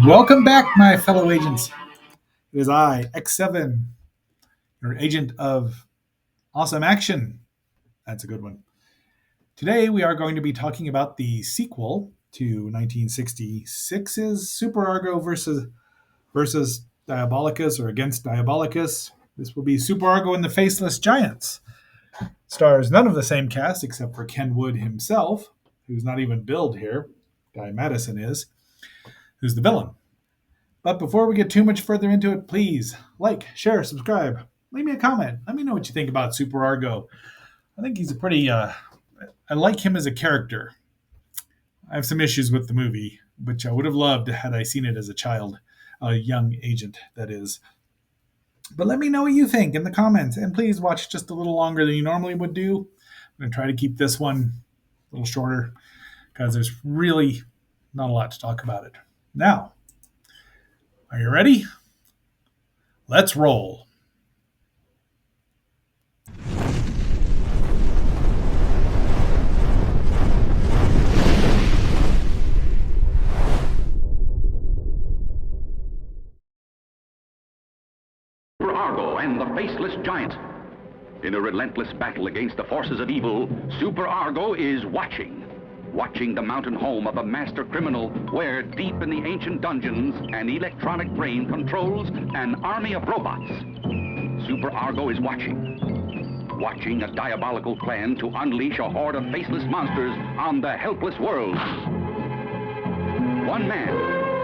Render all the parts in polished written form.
Welcome back, my fellow agents. It is I, X7, your agent of awesome action. That's a good one. Today, we are going to be talking about the sequel to 1966's Superargo versus Diabolicus, or against Diabolicus. This will be Superargo and the Faceless Giants. Stars none of the same cast except for Ken Wood himself, who's not even billed here. Guy Madison is, who's the villain. But before we get too much further into it, please like, share, subscribe, leave me a comment. Let me know what you think about Superargo. I think he's a pretty, I like him as a character. I have some issues with the movie, which I would have loved had I seen it as a child, a young agent, that is. But let me know what you think in the comments, and please watch just a little longer than you normally would do. I'm going to try to keep this one a little shorter because there's really not a lot to talk about it. Now, are you ready? Let's roll. Superargo and the Faceless Giants. In a relentless battle against the forces of evil, Superargo is watching the mountain home of a master criminal where, deep in the ancient dungeons, an electronic brain controls an army of robots. Superargo is watching a diabolical plan to unleash a horde of faceless monsters on the helpless world. One man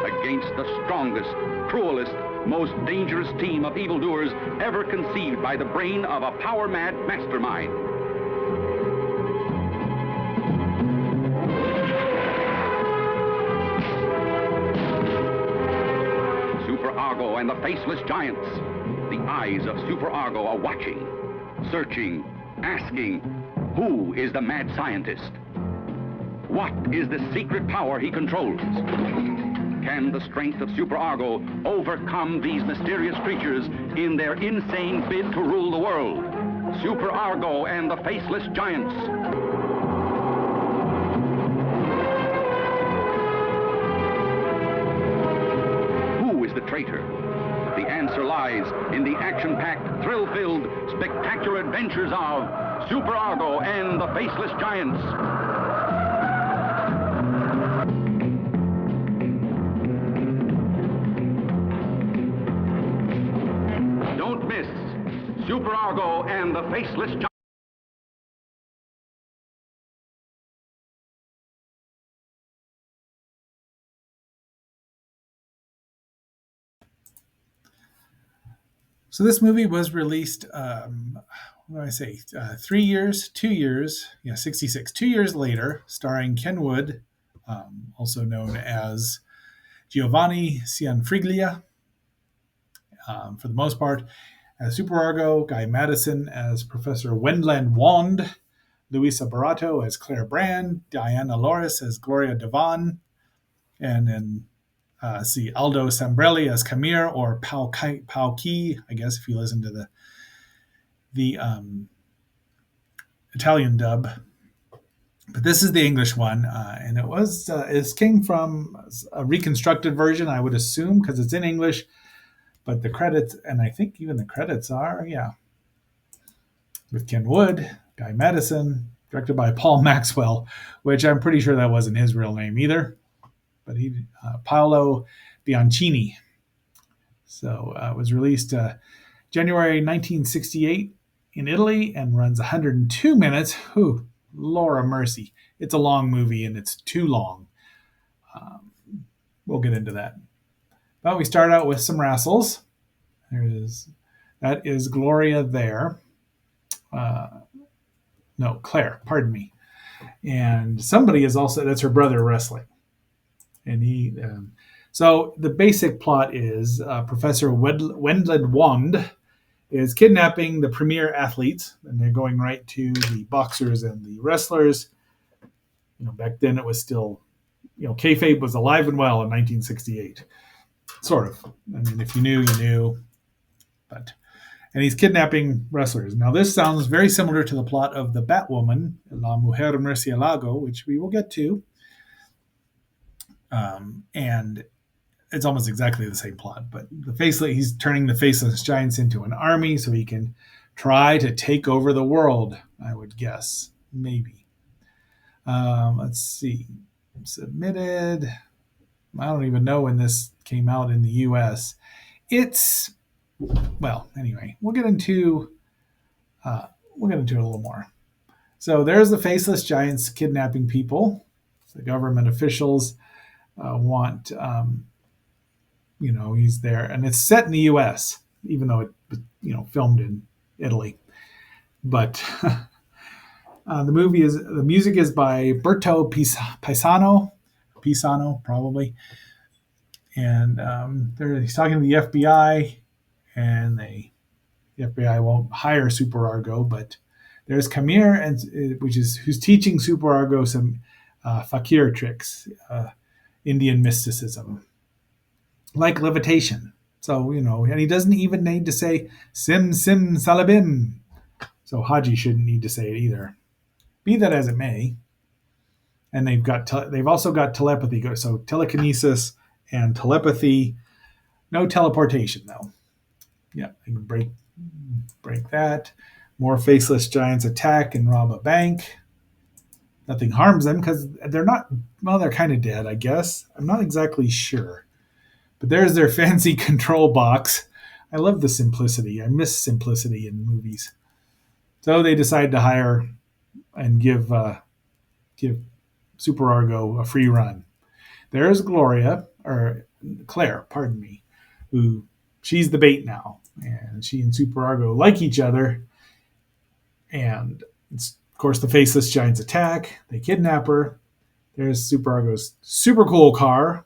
against the strongest, cruelest, most dangerous team of evildoers ever conceived by the brain of a power-mad mastermind. Superargo and the Faceless Giants. The eyes of Superargo are watching, searching, asking, who is the mad scientist? What is the secret power he controls? Can the strength of Superargo overcome these mysterious creatures in their insane bid to rule the world? Superargo and the Faceless Giants. Who is the traitor? The answer lies in the action-packed, thrill-filled, spectacular adventures of Superargo and the Faceless Giants. Don't miss Superargo and the Faceless Giants. So this movie was released, what do I say, 3 years, 2 years, 66, 2 years later, starring Ken Wood, also known as Giovanni Cianfriglia, for the most part, as Superargo, Guy Madison as Professor Wendland Wand, Luisa Barato as Claire Brand, Diana Loris as Gloria Devon, and then Aldo Sambrelli as Camille, or Pau Ki, I guess, if you listen to the Italian dub. But this is the English one, and it came from a reconstructed version, I would assume, because it's in English. But the credits, and I think even the credits are, with Ken Wood, Guy Madison, directed by Paul Maxwell, which I'm pretty sure that wasn't his real name either. But Paolo Bianchini. So it was released January 1968 in Italy and runs 102 minutes. Whew, Laura mercy. It's a long movie and it's too long. We'll get into that. But we start out with some wrestles. That is Gloria there. No, Claire, pardon me. And somebody is also, that's her brother wrestling. And so the basic plot is Professor Wendland Wand is kidnapping the premier athletes, and they're going right to the boxers and the wrestlers. Back then it was still, kayfabe was alive and well in 1968. Sort of. I mean, if you knew, you knew. and he's kidnapping wrestlers. Now, this sounds very similar to the plot of the Batwoman, La Mujer Murcielago, which we will get to. And it's almost exactly the same plot, but he's turning the faceless giants into an army so he can try to take over the world, I would guess. Maybe. Let's see. Submitted. I don't even know when this came out in the US. It's, well, anyway, we'll get into it a little more. So there's the faceless giants kidnapping people. The government officials want, he's there, and it's set in the U.S. even though it was, filmed in Italy. But the music is by Berto Pisano probably, and he's talking to the FBI, and the FBI won't hire Superargo, but there's Kamir, who's teaching Superargo some fakir tricks, Indian mysticism, like levitation. So, and he doesn't even need to say Sim Sim Salabim. So Haji shouldn't need to say it either. Be that as it may. And they've also got telepathy. So telekinesis and telepathy. No teleportation though. Yeah, they can break that. More faceless giants attack and rob a bank. Nothing harms them because they're kind of dead, I guess. I'm not exactly sure. But there's their fancy control box. I love the simplicity. I miss simplicity in movies. So they decide to hire and give Superargo a free run. There's Claire, pardon me, who she's the bait now, and she and Superargo like each other. And of course, the faceless giants attack. They kidnap her. There's Superargo's super cool car,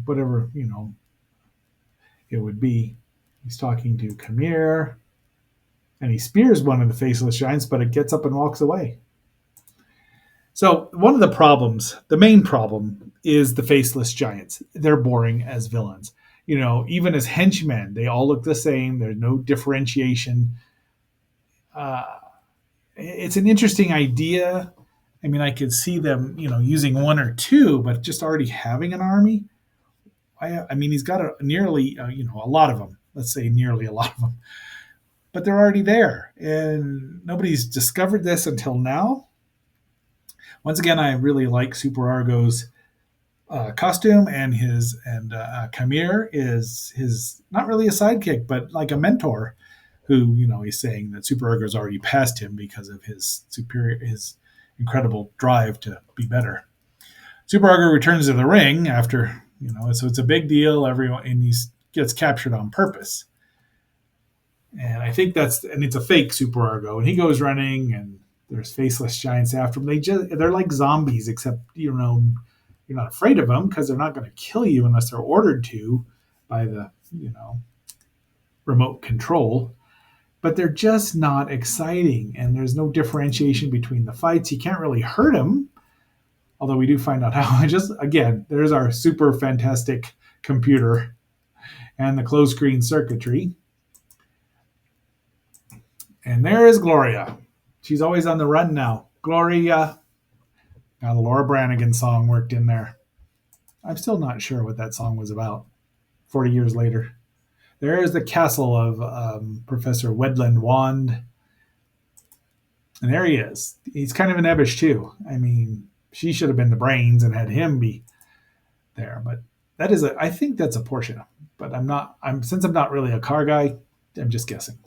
whatever it would be. He's talking to Kamir, and he spears one of the faceless giants, but it gets up and walks away. So one of the main problem, is the faceless giants. They're boring as villains. Even as henchmen, they all look the same. There's no differentiation. It's an interesting idea. I mean, I could see them, using one or two, but just already having an army. I mean, he's got nearly, a lot of them. Let's say nearly a lot of them, but they're already there, and nobody's discovered this until now. Once again, I really like Superargo's costume, and Kamir is his not really a sidekick, but like a mentor, who he's saying that Superargo's already passed him because of his incredible drive to be better. Superargo returns to the ring after so it's a big deal. Everyone, and he gets captured on purpose. And I think it's a fake Superargo, and he goes running, and there's faceless giants after him. They're like zombies, except you're not afraid of them because they're not going to kill you unless they're ordered to by the remote control. But they're just not exciting, and there's no differentiation between the fights. You can't really hurt them, although we do find out how. There's our super fantastic computer and the closed screen circuitry. And there is Gloria. She's always on the run now. Gloria. Got a Laura Branigan song worked in there. I'm still not sure what that song was about 40 years later. There is the castle of Professor Wedland Wand. And there he is. He's kind of an Ebbish, too. I mean, she should have been the brains and had him be there. But I think that's a Porsche. But since I'm not really a car guy, I'm just guessing.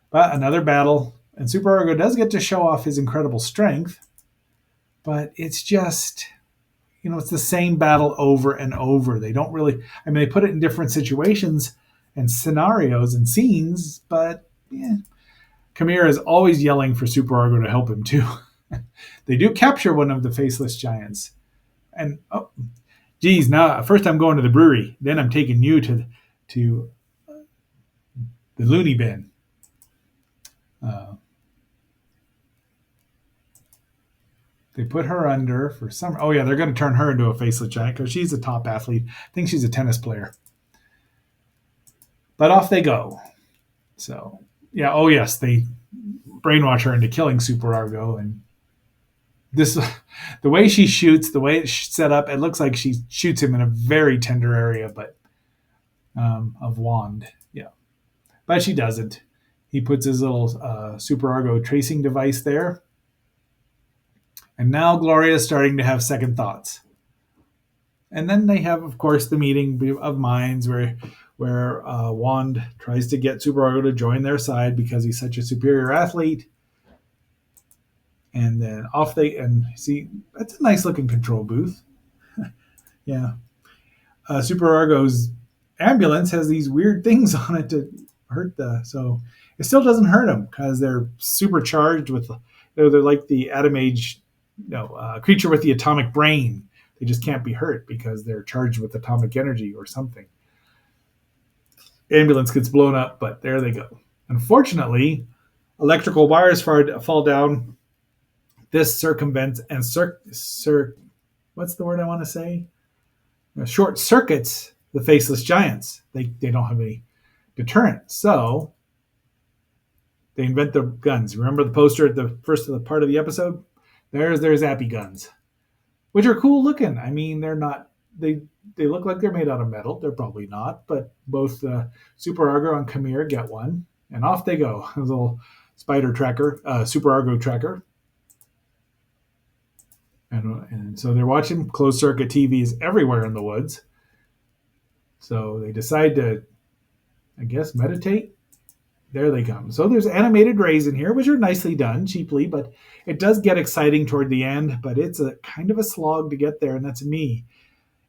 But another battle. And Superargo does get to show off his incredible strength. But it's just, it's the same battle over and over. They don't really, they put it in different situations and scenarios and scenes, but Kamir is always yelling for Superargo to help him too. They do capture one of the faceless giants. And, now first I'm going to the brewery. Then I'm taking you to the loony bin. They put her under for some. Oh yeah, they're going to turn her into a faceless giant because she's a top athlete. I think she's a tennis player. But off they go. So yeah, oh yes, they brainwash her into killing Superargo, and this the way she shoots, the way it's set up, it looks like she shoots him in a very tender area, but of wand, yeah, but she doesn't. He puts his little Superargo tracing device there, and now Gloria is starting to have second thoughts. And then they have, of course, the meeting of minds where Wand tries to get Superargo to join their side because he's such a superior athlete. And then off they and see that's a nice looking control booth. Yeah, Superargo's ambulance has these weird things on it to hurt the. So it still doesn't hurt them because they're supercharged with. They're like the Atom Age, creature with the atomic brain. They just can't be hurt because they're charged with atomic energy or something. Ambulance gets blown up, but there they go. Unfortunately, electrical wires fall down. This circumvents and what's the word I want to say? Short circuits the faceless giants. They don't have any deterrent, so they invent the guns. Remember the poster at the first of the part of the episode? There's their zappy guns, which are cool looking. I mean, they're not they look like they're made out of metal. They're probably not, but both Superargo and Khmer get one, and off they go. A little spider tracker, Superargo tracker. And so they're watching closed circuit TVs everywhere in the woods. So they decide to, I guess, meditate. There they come. So there's animated rays in here, which are nicely done, cheaply, but it does get exciting toward the end, but it's a kind of a slog to get there, and that's me.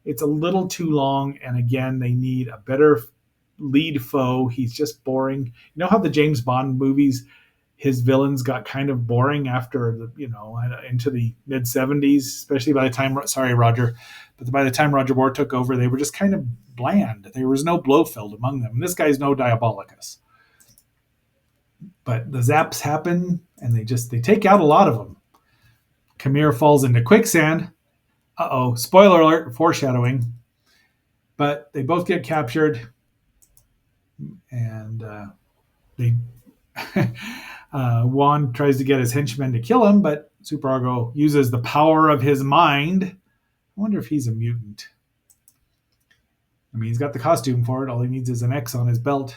It's a little too long, and again, they need a better lead foe. He's just boring. You know how the James Bond movies, his villains got kind of boring after into the mid 70s, especially by the time, sorry, Roger, but by the time Roger Moore took over, they were just kind of bland. There was no Blofeld among them. And this guy's no Diabolicus. But the zaps happen, and they take out a lot of them. Khmer falls into quicksand. Uh-oh, spoiler alert, foreshadowing. But they both get captured, and they Juan tries to get his henchmen to kill him, but Superargo uses the power of his mind. I wonder if he's a mutant. I mean, he's got the costume for it. All he needs is an X on his belt.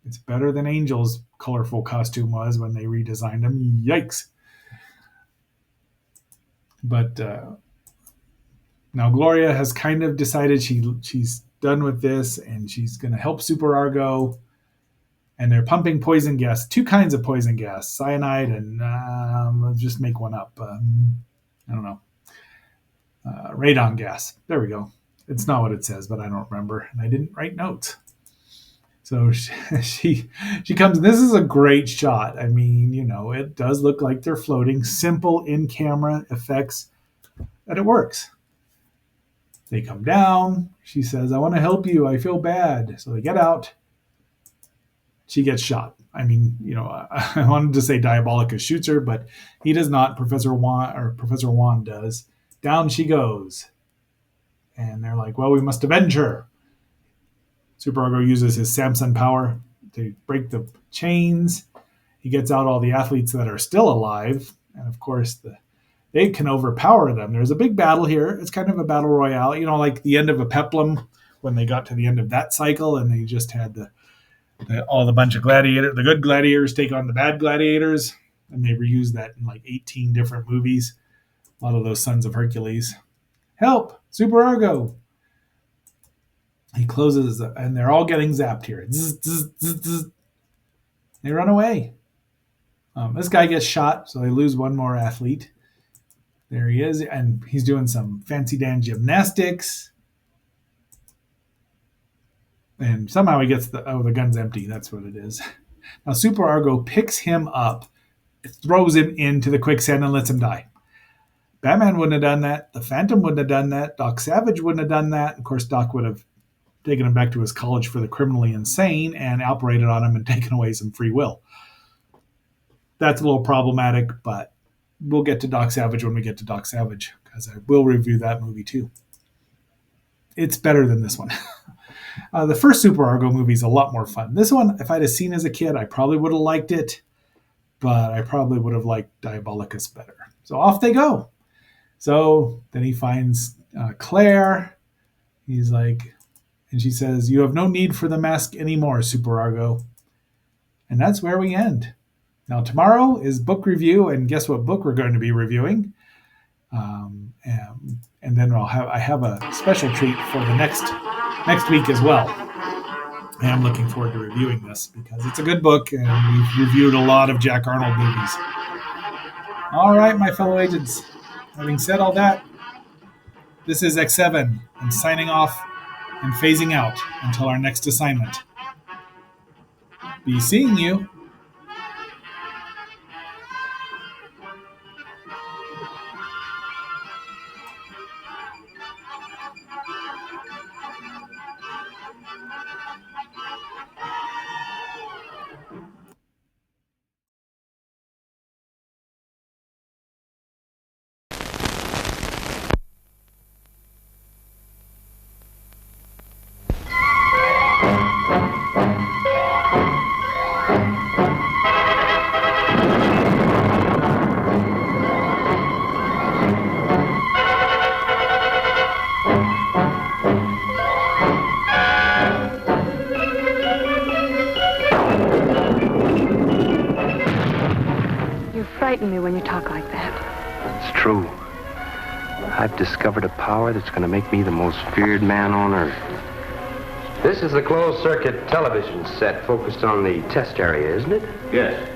It's better than Angel's colorful costume was when they redesigned him. Yikes. But now Gloria has kind of decided she's done with this, and she's going to help Superargo. And they're pumping poison gas, two kinds of poison gas, cyanide and let's just make one up. I don't know. Radon gas. There we go. It's not what it says, but I don't remember, and I didn't write notes. So she comes. This is a great shot. I mean, it does look like they're floating. Simple in-camera effects, and it works. They come down. She says, "I want to help you. I feel bad." So they get out. She gets shot. I mean, I wanted to say Diabolicus shoots her, but he does not. Professor Juan does. Down she goes. And they're like, well, we must avenge her. Superargo uses his Samson power to break the chains. He gets out all the athletes that are still alive. And of course, they can overpower them. There's a big battle here. It's kind of a battle royale, like the end of a peplum when they got to the end of that cycle and they just had all the bunch of gladiators, the good gladiators take on the bad gladiators, and they reuse that in like 18 different movies. A lot of those Sons of Hercules. Help, Superargo! He closes, and they're all getting zapped here. Zzz, zzz, zzz, zzz. They run away. This guy gets shot, so they lose one more athlete. There he is, and he's doing some fancy Dan gymnastics. And somehow he gets the gun's empty. That's what it is. Now Superargo picks him up, throws him into the quicksand, and lets him die. Batman wouldn't have done that. The Phantom wouldn't have done that. Doc Savage wouldn't have done that. Of course, Doc would have taken him back to his college for the criminally insane and operated on him and taken away some free will. That's a little problematic, but we'll get to Doc Savage when we get to Doc Savage, because I will review that movie too. It's better than this one. The first Superargo movie is a lot more fun. This one, if I'd have seen as a kid, I probably would have liked it, but I probably would have liked Diabolicus better. So off they go. So then he finds Claire. He's like, and she says, "You have no need for the mask anymore, Superargo." And that's where we end. Now, tomorrow is book review, and guess what book we're going to be reviewing? And then I have a special treat for the next week as well. I am looking forward to reviewing this because it's a good book, and we've reviewed a lot of Jack Arnold movies. All right, my fellow agents. Having said all that, this is X7. I'm signing off and phasing out until our next assignment. Be seeing you. Frighten me when you talk like that. It's true. I've discovered a power that's going to make me the most feared man on earth. This is the closed-circuit television set focused on the test area, isn't it? Yes.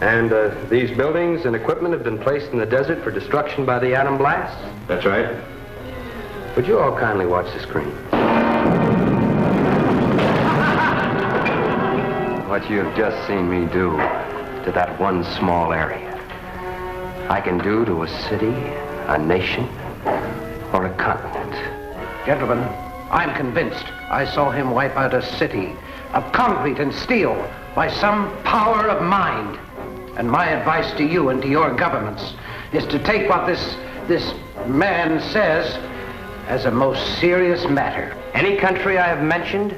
And these buildings and equipment have been placed in the desert for destruction by the atom blast? That's right. Would you all kindly watch the screen? What you have just seen me do to that one small area, I can do to a city, a nation, or a continent. Gentlemen, I'm convinced I saw him wipe out a city of concrete and steel by some power of mind. And my advice to you and to your governments is to take what this man says as a most serious matter. Any country I have mentioned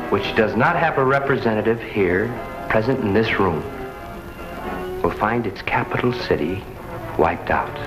which does not have a representative here, present in this room, will find its capital city wiped out.